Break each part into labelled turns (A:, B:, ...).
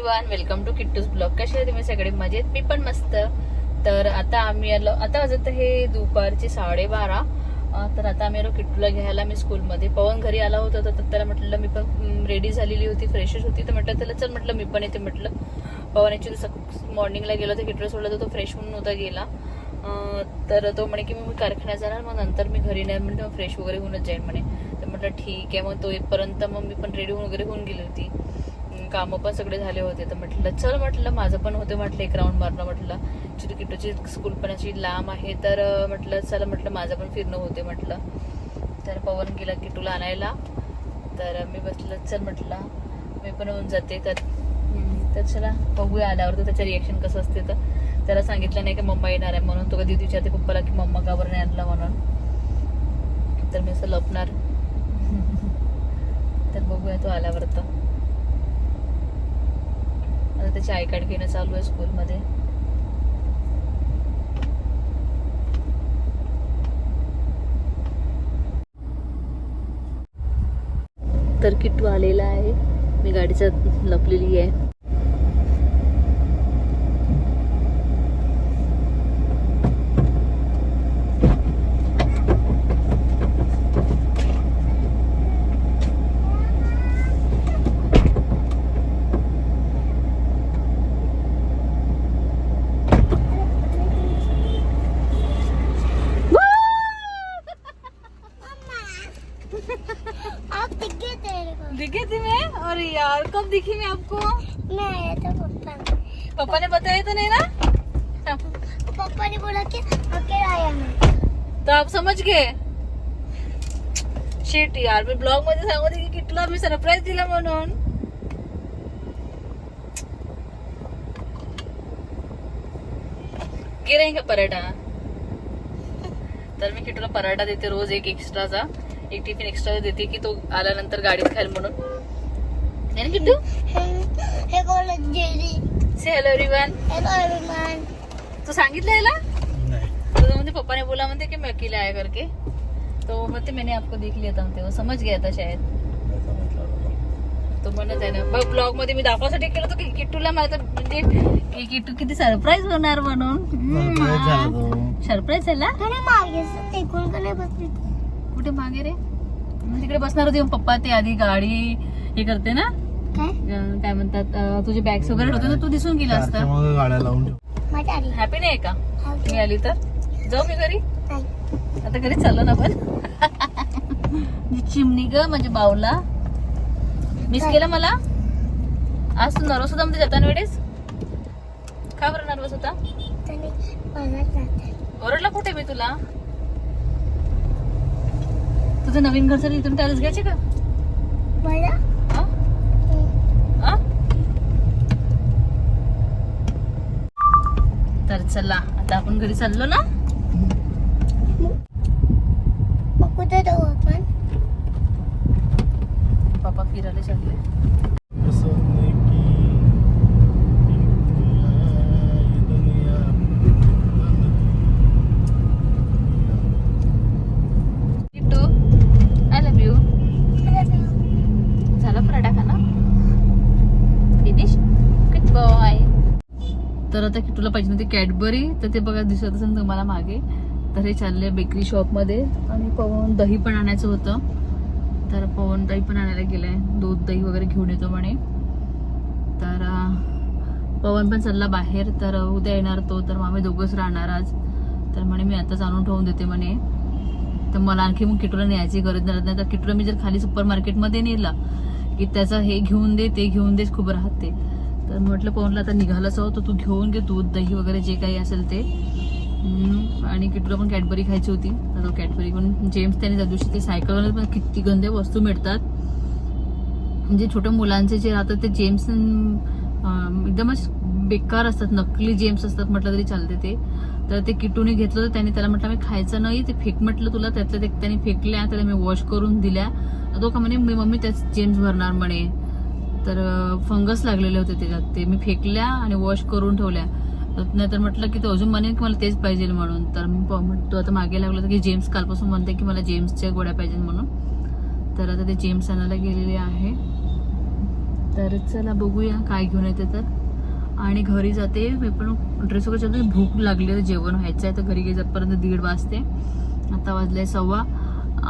A: Everyone, welcome to Kittu's blog. कसे आहे तुम्ही सगळे? मजेत? मी पण मस्त. तर आता आम्ही आलो, आता वाजत हे दुपारची 12:30. तर आता आम्ही आलो किट्टूला घ्यायला. मी स्कूलमध्ये, पवन घरी आला होता तर त्याला म्हटलं, मी पण रेडी झालेली होती, फ्रेशच होती, तर म्हटलं त्याला चल, म्हटलं मी पण येते. म्हटलं पवन ऍक्च्युली मॉर्निंगला गेलो तर किट्टूला सोडलं तर तो फ्रेश होऊन नव्हता गेला. तर तो म्हणे की मी कारखान्यात जाणार, मग नंतर मी घरी नाही म्हणजे फ्रेश वगैरे होऊनच जाईल म्हणे. तर म्हटलं ठीक आहे. मग तो येईपर्यंत मग मी पण रेडी वगैरे होऊन गेली होती, कामं पण सगळे झाले होते. तर म्हटलं चल, म्हटलं माझं पण होतं, म्हटलं एक राऊंड मारणं. म्हटलं ॲक्च्युली किट्टूची स्कूल पण अशी लांब आहे, तर म्हटलं चला, म्हटलं माझं पण फिरणं होते म्हटलं. तर पवन गेला किट्टूला आणायला, तर मी बसलं, चल म्हटलं मी पण होऊन जाते. तर चला बघूया आल्यावर तर त्याचं रिॲक्शन कसं असते. तर त्याला सांगितलं नाही की मम्मा येणार आहे म्हणून. तो कधी विचारते पप्पाला की मम्मा का बरं नाही आणला म्हणून. तर मी असं लपणार. तर बघूया तो आल्यावर. तर आता त्याची आय कार्ड घेणं चालू आहे स्कूलमध्ये. तर किट्टू आलेला आहे, मी गाडीच्यात लपलेली आहे.
B: आप दिखे तेरे को?
A: दिखे थी मैं? अरे यार, कब दिखी मैं आपको?
B: मैं आया था
A: पापा ने बताया तो नहीं ना?
B: पापा ने बोला कि अकेला आया मैं.
A: तो आप समझ गए. शिट यार, मी ब्लॉग मध्ये सांगत होते की किट्टूला मी सरप्राईज दिला म्हणून. गिरायंगा पराठा. तर मी किट्टूला पराठा देते रोज, एक एक्स्ट्राचा, एक टिफिन एक्स्ट्रा देते की तो आल्यानंतर गाडीत खाईल म्हणून. है ना किट्टू?
B: हे बोला Jerry.
A: Say hello everyone.
B: Hello everyone.
A: तू सांगितलं याला? तो म्हणते पप्पा ने बोला म्हणते कि मैं अकेला आया करके. तो म्हणते मैंने आपको देख लिया था म्हणते. वो समझ गया था शायद. तो म्हणत आहे ना, ब्लॉग मध्ये मी दाखवासाठी केलं होतं की किट्टूला माझं म्हणजे की किट्टू किती सरप्राईज होणार म्हणून. सरप्राईज झाला.
B: आणि मागे टेकून का नाही बसली?
A: कुठे मागे रे? तिकडे बसणार होती. पप्पा ते आधी गाडी हे करते ना, काय म्हणतात, तुझे बॅग्स वगैरे होते ना, तू दिसून गेला असता.
C: गाड्या लावून
B: मजा आली.
A: हॅपी नाही का मी आली तर? जाऊ मी घरी.
B: नाही.
A: आता घरी चाललो ना आपण. चिमणी ग म्हणजे बावला मिस केलं मला. आज तू नर्वस होता म्हणजे जाताना वेळेस. का बरं नर्वस होता?
B: त्याने मला जाते.
A: ओरडला कुठे मी तुला? तुझं नवीन घरचं इथून टॅरेस घ्यायचे का?
B: मला
A: हा? हा? तर चला आता आपण घरी चाललो ना.
B: मग कुठे जाऊ आपण?
A: पापा फिरायला चालले. Kittu, I love you. झाला पराठा खाना? फिनिश? Good boy. तर आता किट्टूला पाहिजे नव्हती कॅडबरी, तर ते बघा दिसत असेल तुम्हाला मागे. तर हे चालले बेकरी शॉप मध्ये, आणि पवन दही पण आणायचं होतं. तर पवन दही पण आणायला गेलाय, दूध दही वगैरे घेऊन येतो म्हणे. तर पवन पण चालला बाहेर. तर उद्या येणार तो, तर आम्ही दोघंच राहणार आज. तर म्हणे मी आताच आणून ठेवून देते म्हणे. तर मला आणखी मग किट्टूला न्यायची गरज नाही. तर किट्टूला मी जर खाली सुपर मार्केटमध्ये नेला की त्याचं हे घेऊन दे ते घेऊन देच खूप राहते. तर म्हटलं पवनला आता निघालंच आहोत तर तू घेऊन घे दूध दही वगैरे जे काही असेल ते. आणि किट्टूला पण कॅडबरी खायची होती, तर तो कॅडबरी पण. जेम्स त्याने त्या दिवशी ते सायकलवर पण किती गंदे वस्तू मिळतात, म्हणजे छोट्या मुलांचे जे राहतात ते जेम्स एकदमच बेकार असतात, नकली जेम्स असतात म्हटलं तरी चालते ते. तर ते किट्टूने घेतलं तर त्याने त्याला म्हटलं मी खायचं नाही, ते फेक म्हटलं तुला. त्यातलं ते त्याने फेकल्या, त्याला मी वॉश करून दिल्या. तो का म्हणे मी मम्मी त्याच जेम्स भरणार म्हणे. तर फंगस लागलेले होते त्याच्यात, ते मी फेकल्या आणि वॉश करून ठेवल्या. नाहीतर म्हटलं की तो अजून म्हणेल की मला तेच पाहिजे म्हणून. तर तो आता मागे लागला की जेम्स कालपासून म्हणते की मला जेम्सच्या गोळ्या पाहिजे म्हणून. तर आता ते जेम्स आणायला गेलेले आहे. तर चला बघूया काय घेऊन येते तर. आणि घरी जाते मी पण ड्रेस वगैरे चालते. भूक लागली तर जेवण व्हायचं आहे तर घरी गेल्यापर्यंत 1:30 वाजते. आता वाजले 1:15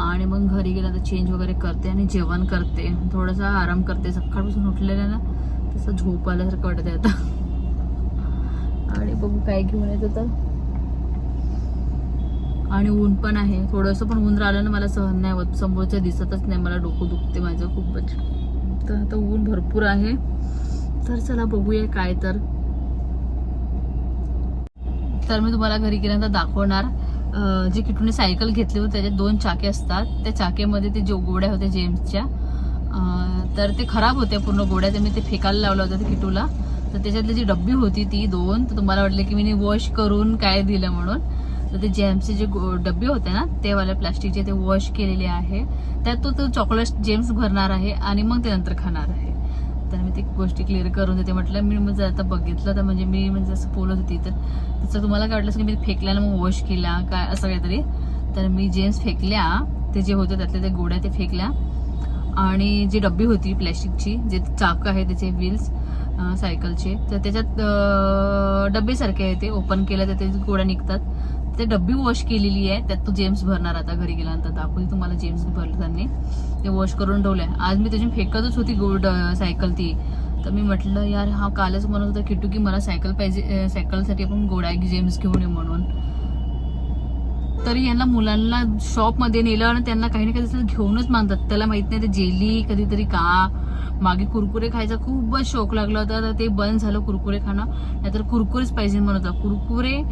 A: आणि मग घरी गेला तर चेंज वगैरे करते आणि जेवण करते, थोडासा आराम करते. सकाळपासून उठलेलं ना तसं झोप आल्यासारखं वाटते आता. आणि बघू काय घेऊन येतं तर. आणि ऊन पण आहे, थोडंसं पण ऊन राहिलं ना मला सहन नाही होत. समोरच्या दिसतच नाही, मला डोकं दुखते माझं खूपच. तर आता ऊन भरपूर आहे. तर चला बघूया काय तर मी तुम्हाला घरी गेल्यानंतर दाखवणार. जी किटूने सायकल घेतली होती त्याच्यात 2 चाके असतात. त्या चाकेमध्ये ते जो गोड्या होत्या जेम्सच्या तर ते खराब होत्या पूर्ण गोड्या. तर मी ते फेकायला लावलं होतं ते किटूला. तर त्याच्यातली जी डब्बी होती ती 2, तर तुम्हाला वाटलं की मी वॉश करून काय दिलं म्हणून. तर ते जेम्सचे जे डब्बे होते ना ते वाले प्लास्टिकचे ते वॉश केलेले आहे. त्यात तो चॉकलेट जेम्स भरणार आहे आणि मग ते नंतर खाणार आहे. तर मी ती गोष्टी क्लिअर करून देते. म्हटलं मी म्हणजे आता बघितलं तर म्हणजे मी म्हणजे असं बोलत होती तर त्याचं तुम्हाला काय वाटलं की मी फेकल्या ना मग वॉश केला काय असं काहीतरी. तर मी जेम्स फेकल्या, ते जे होते त्यातल्या त्या गोड्या ते फेकल्या. आणि जी डब्बी होती प्लॅस्टिकची, जे चाक आहे त्याचे व्हील्स सायकलचे, तर त्याच्यात डब्बेसारखे आहे ते. ओपन केलं तर ते गोड्या निघतात. ते डब्बी वॉश केलेली आहे. त्यात तो जेम्स भरणार. आता घरी गेल्यानंतर दाखवते तुम्हाला जेम्स भरलं त्यांनी. ते वॉश करून ठेवलंय. आज मी त्याची फेकतच होती सायकल ती. तर मी म्हटलं यार हा कालच म्हणत होता किटू की मला सायकल पाहिजे, सायकलसाठी आपण गोड्या जेम्स घेऊन ये म्हणून. तरी यांना मुलांना शॉपमध्ये नेलं आणि त्यांना काही ना काही घेऊनच मागतात. त्याला माहित नाही ते जेली कधीतरी का. मागे कुरकुरे खायचा खूपच शौक लागला होता तर ते बंद झालं कुरकुरे खाणं. नाहीतर कुरकुरेच पाहिजे म्हणत होता. कुरकुरे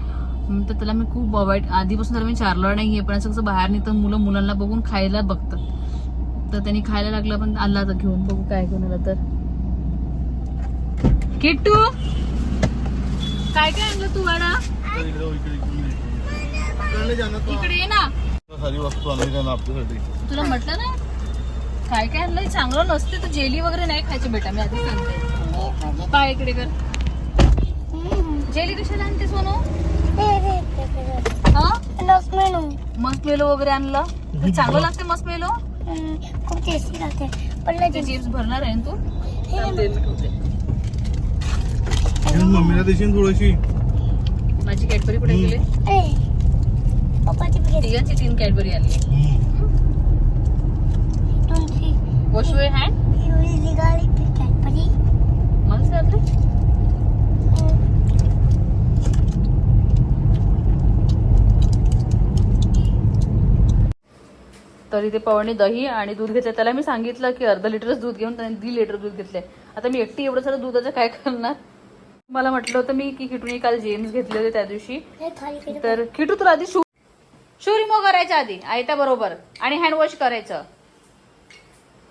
A: तर त्याला मी खूप अवॉइड, आधीपासून त्याला मी चारलं नाहीये, पण असं कसं बाहेर निघतात मुलांना बघून खायला बघतात. तर त्यांनी खायला लागलं पण आला तर घेऊन. बघू काय घेऊन आला तर. किट्टू काय काय आणलं तू वाडा? इकडे ये ना.
C: सारी वस्तू आणली ना आपल्यासाठी.
A: तुला म्हटलं ना काय काय आणलंय चांगलं नसते तर जेली वगैरे नाही खायची बेटा, मी आधी सांगते. पाय इकडे कर. जेली कशाला आणते सोनू? मस्कमेलो वगैरे आणलं तर चांगलं लागते मस्कमेलो.
B: खूप टेस्टी लागते. पण
A: ते चिप्स भरणार आहे ना तू?
C: मम्मीला देशील थोडीशी.
A: माझी कॅडबरी कुठे गेली?
B: पप्पाची
A: तिघांची 3 कॅडबरी आणली. Wash your hand. मला सांगितलं तरी ते पवनी दही आणि दूध घेतलं. त्याला मी सांगितलं की अर्धा लिटरच दूध घेऊन त्याने 1.5 लिटर दूध घेतलंय. आता मी एकटी एवढं सारं दुधाचं काय करणार. मला म्हटलं होतं मी की किटूने काल जेम्स घेतले होते त्या दिवशी. तर किटू तुला आधी शू रिमूव्ह करायच्या आधी आयत्या बरोबर आणि हँड वॉश करायचं.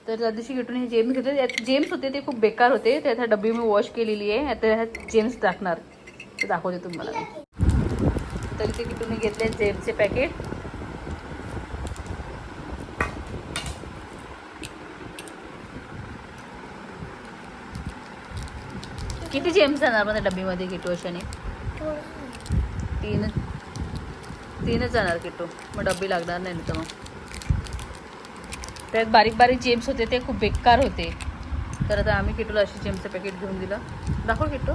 A: तर त्या दिवशी किटूने हे जेम्स घेतले. जेम्स होते ते खूप बेकार होते. त्या डब्बी मी वॉश केलेली आहे. आता ह्यात जेम्स टाकणार ते दाखवते तुम्हाला. तरी ते किटूने घेतले जेम्सचे पॅकेट. किती जेम्स जाणार पण डब्बीमध्ये किटू अशाने? 3च जाणार किटू. मग डब्बी लागणार नाही तर मग. त्यात बारीक बारीक जेम्स होते ते खूप बेकार होते. तर आता आम्ही किटूला अशी जेम्सचं पॅकेट घेऊन दिलं. दाखव किटू.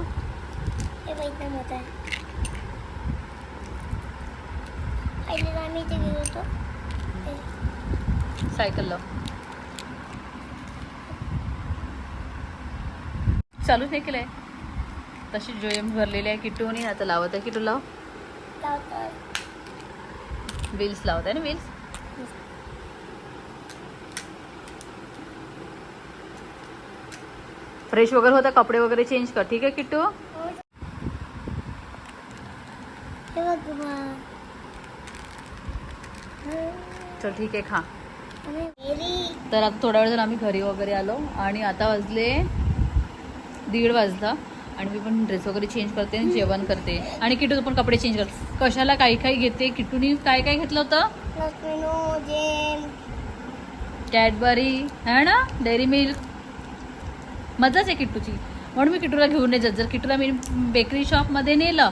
A: सायकल लाव. चालूच नाही केलंय. तशी जेम्स भरलेली आहे किटूने. आता लावत आहे. किटू लाव. व्हील्स लावत आहे ना व्हील्स. फ्रेश वगैरे होता, कपडे वगैरे चेंज कर. ठीक आहे किट्टू. चल ठीक आहे खा. तर आता थोड्या वेळ जर आम्ही घरी वगैरे आलो आणि आता वाजले 1:30 वाजता आणि मी पण ड्रेस वगैरे चेंज करते आणि जेवण करते. आणि किटूचं पण कपडे चेंज करते. कशाला काही काही घेते. किटूनी काय काय घेतलं होतं? कॅडबरी है ना, डेअरी मिल्क. मजाच आहे किट्टूची. म्हणून मी किटूला घेऊन नाही जात. जर किटूला मी बेकरी शॉपमध्ये नेलं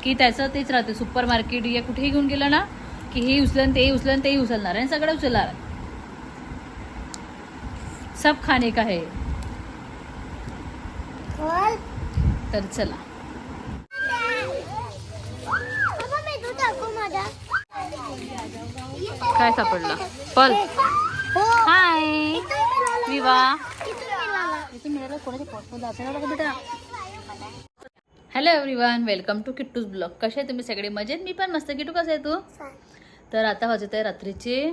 A: की त्याचं तेच राहते. सुपर मार्केट या कुठेही घेऊन गेलं ना की हे उचलन तेही उचलन तेही उचलणार आणि सगळं उचलणार. सब खाने का है.
B: फल
A: तर चला.
B: बाबा मी तू टाकू माझा
A: काय सापडला? फल.
B: हो
A: हाय विवा.
B: इथून मिळाला.
A: Hello everyone, welcome to Kittu's blog. कसे आहे तुम्ही सगळे? मजेत? मी पण मस्त. किट्टू कसं आहे तू? तर आता वाजत आहे रात्रीचे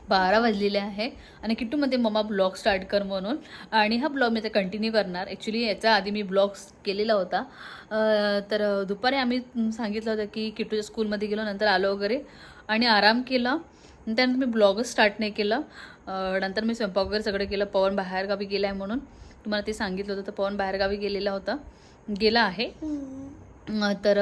A: 12 वाजलेले आहे आणि किट्टू मध्ये मम्मा ब्लॉग स्टार्ट कर म्हणून, आणि हा ब्लॉग मी तर कंटिन्यू करणार. ॲक्च्युली याचा आधी मी ब्लॉग केलेला होता. तर दुपारी आम्ही सांगितलं होतं की किट्टूच्या स्कूलमध्ये गेलो, नंतर आलो वगैरे आणि आराम केला. त्यानंतर मी ब्लॉगच स्टार्ट नाही केलं. नंतर मी स्वयंपाक वगैरे सगळं केलं. पवन बाहेरगावी गेला आहे म्हणून तुम्हाला ते सांगितलं होतं. तर पवन बाहेरगावी गेला आहे. तर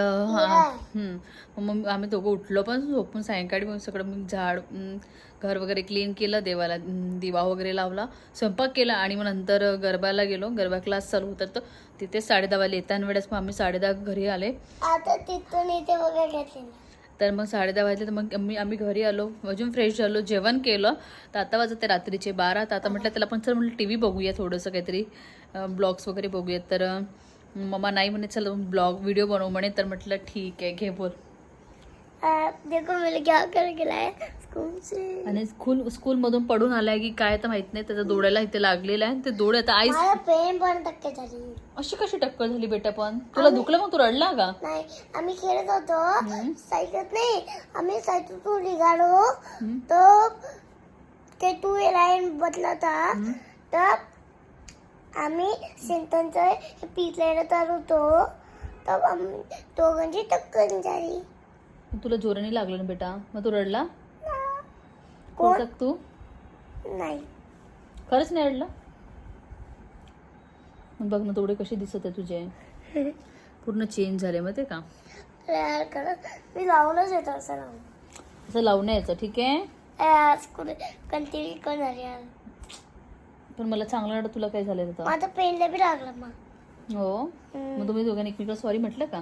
A: मग आम्ही दोघं उठलो पण झोपून. सायंकाळी मग सगळं मी घर वगैरे क्लीन केलं, देवाला दिवा वगैरे लावला, स्वयंपाक केला आणि मग नंतर गरबाला गेलो. गरबा क्लास चालू होता तर तिथे 10:30 वाजले. येताना वेळेस मग आम्ही 10:30 घरी आले.
B: आता तिथून इथे वगैरे घेतले.
A: तर मग 10:30 वाजले. तर मग आम्ही घरी आलो, अजून फ्रेश झालो, जेवण केलं. तर आता वाजते रात्रीचे 12. तर आता म्हटलं त्याला पण चल म्हटलं टी व्ही बघूया, थोडंसं काहीतरी ब्लॉग्स वगैरे बघूयात. तर मम्मा नाही म्हणे चल व्हिडिओ बनवू म्हणे. तर म्हटलं ठीक आहे, घे बोल.
B: देखो मैंने क्या करके लाया स्कूल से.
A: आणि स्कूलमधून पडून आलाय की काय तर माहित नाही. त्याचा डोळ्याला इथे लागलेला आहे. ते डोळे आता आईस.
B: मला पेन पण टक्के झाली.
A: अशी कशी टक्कर झाली बेटा? पण तुला दुखलं मग तू रडला का?
B: नाही, आम्ही खेळत होतो सायकल नाही. आम्ही सायकल निघालो तो ते टू लाईन बदला था. तर आम्ही सिंटनचं पिटलेलं तर होतो. तर आम्ही दोघांची टक्कर झाली.
A: तुला जोराने लागलं ना बेटा, मग तू रडला?
B: कोण?
A: तू
B: नाही.
A: खरंच नाही रडला? बघ ना डोळे कसे दिसत आहे तुझे, पूर्ण चेंज झाले मग ते का.
B: मी लावूनच येतो असं लावून.
A: असं लावून यायचं ठीक आहे.
B: स्कूल कंटिन्यू करणार यार.
A: पण मला चांगलं वाटत. तुला काय झालं होतं?
B: माझं पेनला बी लागलं मग.
A: हो, मग तुम्ही दोघांनी एकमेकाला सॉरी म्हटलं का?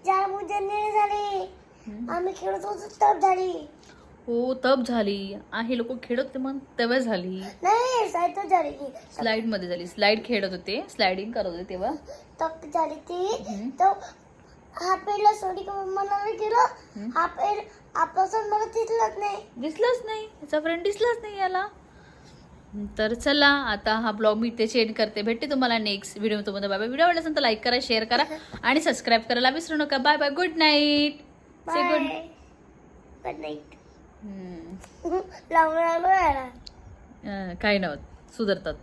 B: ज्या मुद्दे झाले आम्ही खेळत होतो तब झाली.
A: हो तब झाली. हे लोक खेळत होते मग तेव्हा झाली.
B: नाही सायकल झाली.
A: स्लाइड मध्ये झाली. स्लाइड खेळत होते, स्लाइडिंग करत होते तेव्हा
B: तब झाली ती. तर हा पेडला सोडी मला गेलो. हा पेड आपल्यासोबत मला
A: दिसलंच नाही. याचा फ्रेंड दिसलाच नाही याला. तर चला आता हा ब्लॉग मी इथे एंड करते. भेटते तुम्हाला नेक्स्ट व्हिडिओ. तुम्हाला बाय बाय. व्हिडिओ आवडला असेल तर लाईक करा, शेअर करा आणि सबस्क्राईब करायला विसरू नका. Bye bye. Good night. Say good
B: night. लावून
A: काही नव्हत. सुधरतात,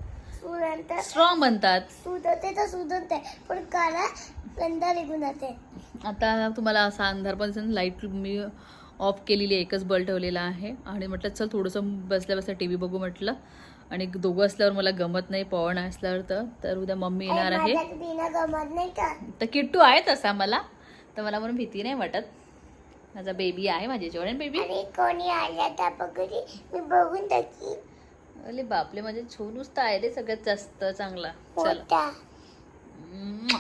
B: सुधरते
A: स्ट्रॉंग बनतात.
B: तर सुधरते पण काला गंदा निघून जाते.
A: आता तुम्हाला असा अंधार पण लाईट मी ऑफ केलेली, एकच बल्ब ठेवलेला आहे. आणि म्हटलं चल थोडंसं बसल्या बसल्या टी व्ही बघू म्हटलं. आणि दोघं असल्यावर मला गमत नाही, पवन असल्यावर तर उद्या मम्मी येणार आहे.
B: गमत नाही का?
A: तर किट्टू आहे तसा मला, तर मला म्हणून भीती नाही वाटत. माझा बेबी आहे, माझी जवळ बेबी.
B: आणि कोणी आल्या त्या बघरी मी बघून टाकी.
A: अरे बापले, माझे नुसतं आहे रे सगळ्यात जास्त चांगला. चला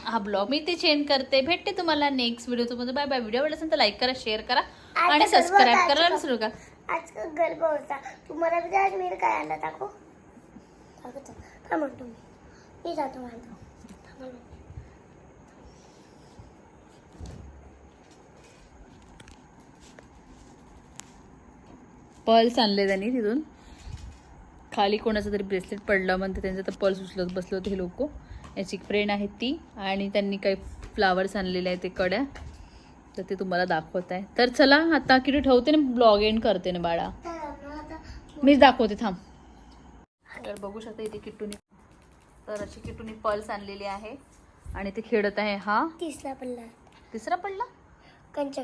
A: हा ब्लॉग मी ते चेंज करते. भेटते तुम्हाला नेक्स्ट व्हिडिओ. तुम्हाला बाय बाय. व्हिडिओ आवडला असेल तर लाईक करा, शेअर करा आणि सबस्क्राईब करायला विसरू नका.
B: आज गरबा होता. तुम्हाला बी आज मी काय आणलं टाकू म्हणतो मी जातो माझं.
A: पर्ल्स आणले त्यांनी तिथून. खाली कोणाचं तरी ब्रेसलेट पडलं म्हणते, त्यांचं तर पर्ल्स उचलत बसले होते हे लोक. याची फ्रेंड आहेत ती, आणि त्यांनी काही फ्लावर्स आणलेले आहेत ते कड्या, तर ते तुम्हाला दाखवत आहे. तर चला आता किती ठेवते ना, ब्लॉग एंड करते ना बाळा. मीच दाखवते थांब. तर बघू शकता इथे किट्टूने, तर अशी किट्टूने पर्ल्स आणलेली आहे आणि ते खेळत आहे. हा तिसरा पडला
B: कंचा.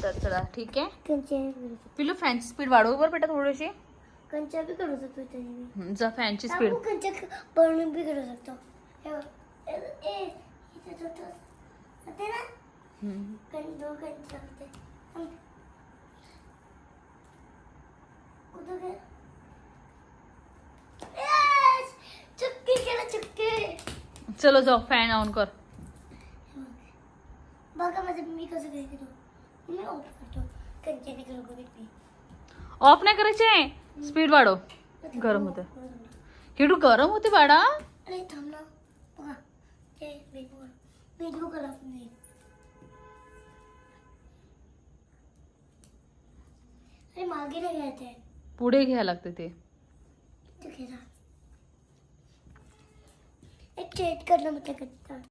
A: तर चला ठीक आहे.
B: कंचा
A: पिलू फॅनची स्पीड वाढवू बरं बेटा थोडीशी.
B: कंचा बी करू शकतो.
A: जा फॅनची स्पीड.
B: कंचा बनवून बी करू शकतो.
A: चलो जाओ फॅन ऑन कर.
B: बघा माझं मी कसं करतो. मी ऑफ करतो. कंचा करू.
A: ऑफ नाही करायचे, स्पीड वाढव. गरम होते. हिडू गरम होते बाळा.
B: अरे थांब ना बघा ते वेगळं करा नाही अरे मागे नाही घ्यायचं आहे
A: पुढे घ्यायला लागते ते.
B: एक चेट करना मतलब करता